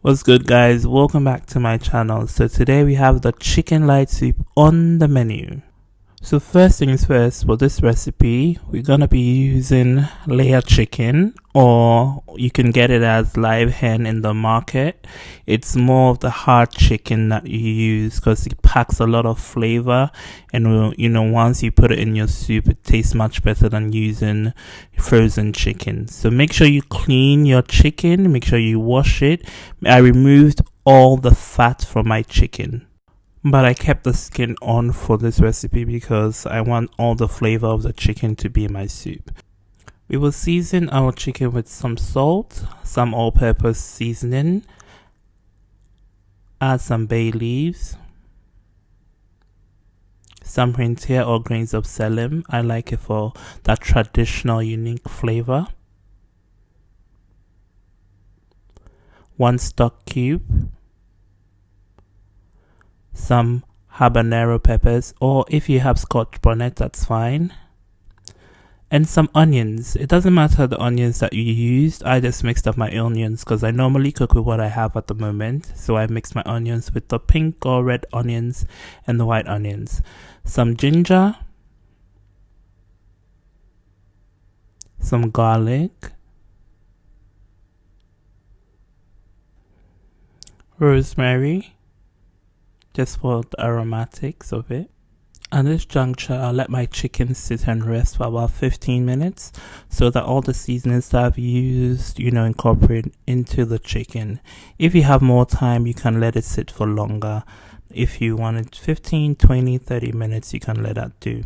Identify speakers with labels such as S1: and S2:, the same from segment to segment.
S1: What's good, guys? Welcome back to my channel. So today we have the chicken light soup on the menu. So first things first, for this recipe we're gonna be using layer chicken, or you can get it as live hen in the market. It's more of the hard chicken that you use because it packs a lot of flavor, and once you put it in your soup it tastes much better than using frozen chicken. So make sure you clean your chicken, make sure you wash it. I removed all the fat from my chicken, but I kept the skin on for this recipe because I want all the flavor of the chicken to be in my soup. We will season our chicken with some salt, some all-purpose seasoning, add some bay leaves, some reindeer or grains of selim. I like it for that traditional unique flavor. 1 stock cube, some habanero peppers, or if you have scotch bonnet, that's fine, and some onions. It doesn't matter the onions that you used. I just mixed up my onions because I normally cook with what I have at the moment, so I mixed my onions with the pink or red onions and the white onions. Some ginger, some garlic, rosemary, just for the aromatics of it. At this juncture, I'll let my chicken sit and rest for about 15 minutes so that all the seasonings that I've used, incorporate into the chicken. If you have more time, you can let it sit for longer. If you wanted 15, 20, 30 minutes, you can let that do.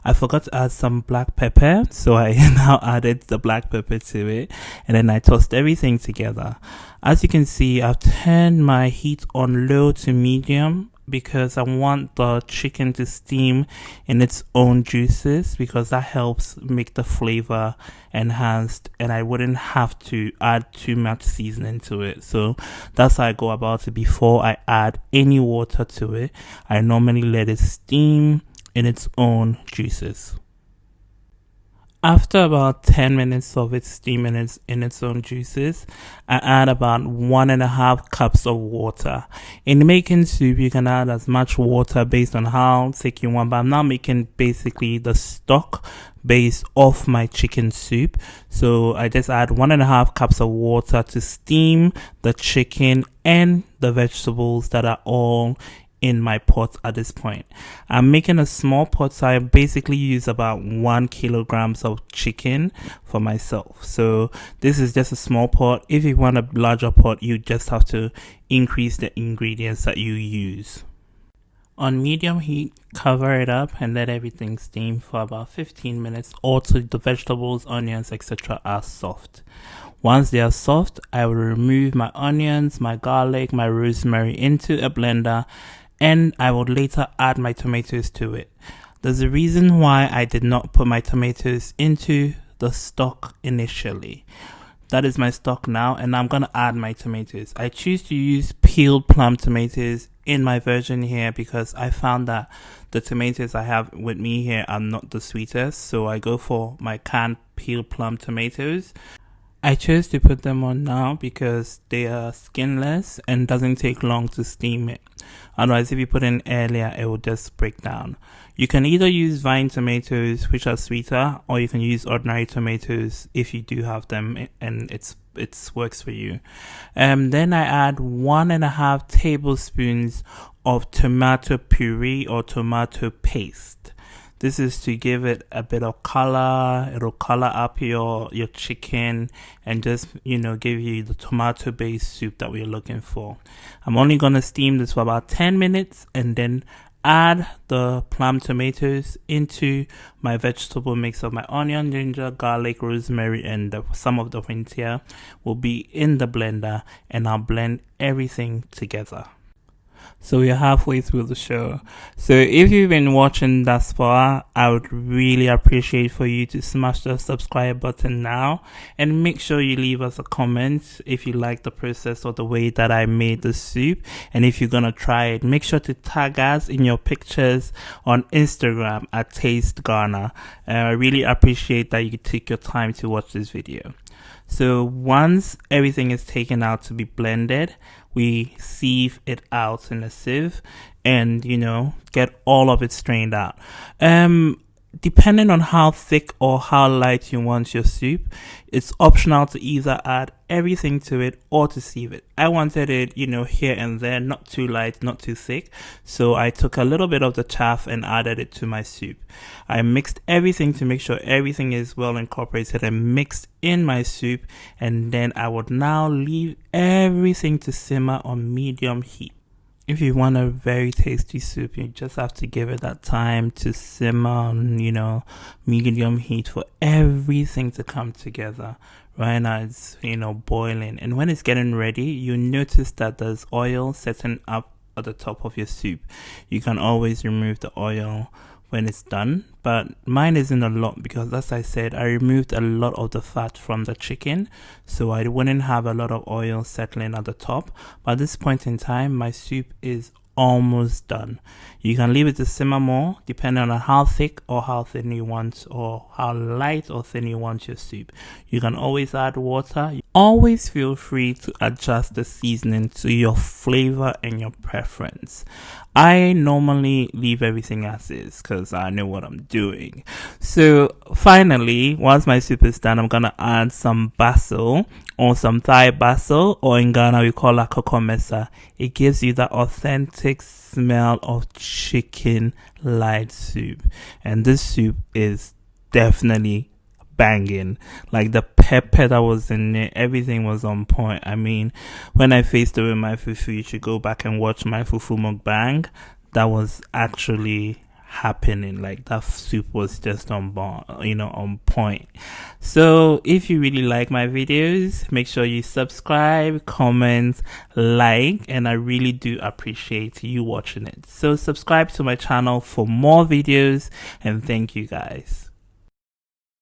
S1: I forgot to add some black pepper, so I now added the black pepper to it, and then I tossed everything together. As you can see, I've turned my heat on low to medium because I want the chicken to steam in its own juices, because that helps make the flavor enhanced and I wouldn't have to add too much seasoning to it. So that's how I go about it. Before I add any water to it, I normally let it steam in its own juices. After about 10 minutes of it steaming in its own juices, I add about 1.5 cups of water. In making soup, you can add as much water based on how thick you want, but I'm now making basically the stock based off my chicken soup. So I just add 1.5 cups of water to steam the chicken and the vegetables that are all in my pot at this point. I'm making a small pot, so I basically use about 1 kilogram of chicken for myself. So this is just a small pot. If you want a larger pot, you just have to increase the ingredients that you use. On medium heat, cover it up and let everything steam for about 15 minutes until the vegetables, onions, etc. are soft. Once they are soft, I will remove my onions, my garlic, my rosemary into a blender, and I will later add my tomatoes to it. There's a reason why I did not put my tomatoes into the stock initially. That is my stock now, and I'm going to add my tomatoes. I choose to use peeled plum tomatoes in my version here because I found that the tomatoes I have with me here are not the sweetest, so I go for my canned peeled plum tomatoes. I chose to put them on now because they are skinless and doesn't take long to steam it. Otherwise, if you put in earlier, it will just break down. You can either use vine tomatoes, which are sweeter, or you can use ordinary tomatoes if you do have them and it works for you. Then I add 1.5 tablespoons of tomato puree or tomato paste. This is to give it a bit of color. It'll color up your chicken and just, give you the tomato based soup that we're looking for. I'm only going to steam this for about 10 minutes and then add the plum tomatoes into my vegetable mix of my onion, ginger, garlic, rosemary, and some of the reindeer will be in the blender, and I'll blend everything together. So we're halfway through the show. So if you've been watching thus far, I would really appreciate for you to smash the subscribe button now, and make sure you leave us a comment if you like the process or the way that I made the soup. And if you're gonna try it, make sure to tag us in your pictures on Instagram at Taste Ghana. I really appreciate that you take your time to watch this video. So once everything is taken out to be blended, we sieve it out in a sieve and, get all of it strained out. Depending on how thick or how light you want your soup, it's optional to either add everything to it or to sieve it. I wanted it, here and there, not too light, not too thick. So I took a little bit of the chaff and added it to my soup. I mixed everything to make sure everything is well incorporated and mixed in my soup. And then I would now leave everything to simmer on medium heat. If you want a very tasty soup, you just have to give it that time to simmer on, medium heat for everything to come together. Right now it's, boiling. And when it's getting ready, you notice that there's oil setting up at the top of your soup. You can always remove the oil when it's done, but mine isn't a lot because, as I said, I removed a lot of the fat from the chicken, so I wouldn't have a lot of oil settling at the top. But at this point in time, my soup is almost done. You can leave it to simmer more depending on how thick or how thin you want, or how light or thin you want your soup. You can always add water. Always feel free to adjust the seasoning to your flavor and your preference. I normally leave everything as is because I know what I'm doing. So finally, once my soup is done, I'm gonna add some basil or some Thai basil, or in Ghana we call it kokomesa. It gives you that authentic smell of chicken light soup, and this soup is definitely banging. Like the pepper that was in it, everything was on point. I mean, when I faced it with my fufu, you should go back and watch my fufu mukbang. That was actually happening. Like that soup was just on point. So if you really like my videos, make sure you subscribe, comment, like, and I really do appreciate you watching it. So subscribe to my channel for more videos, and thank you guys.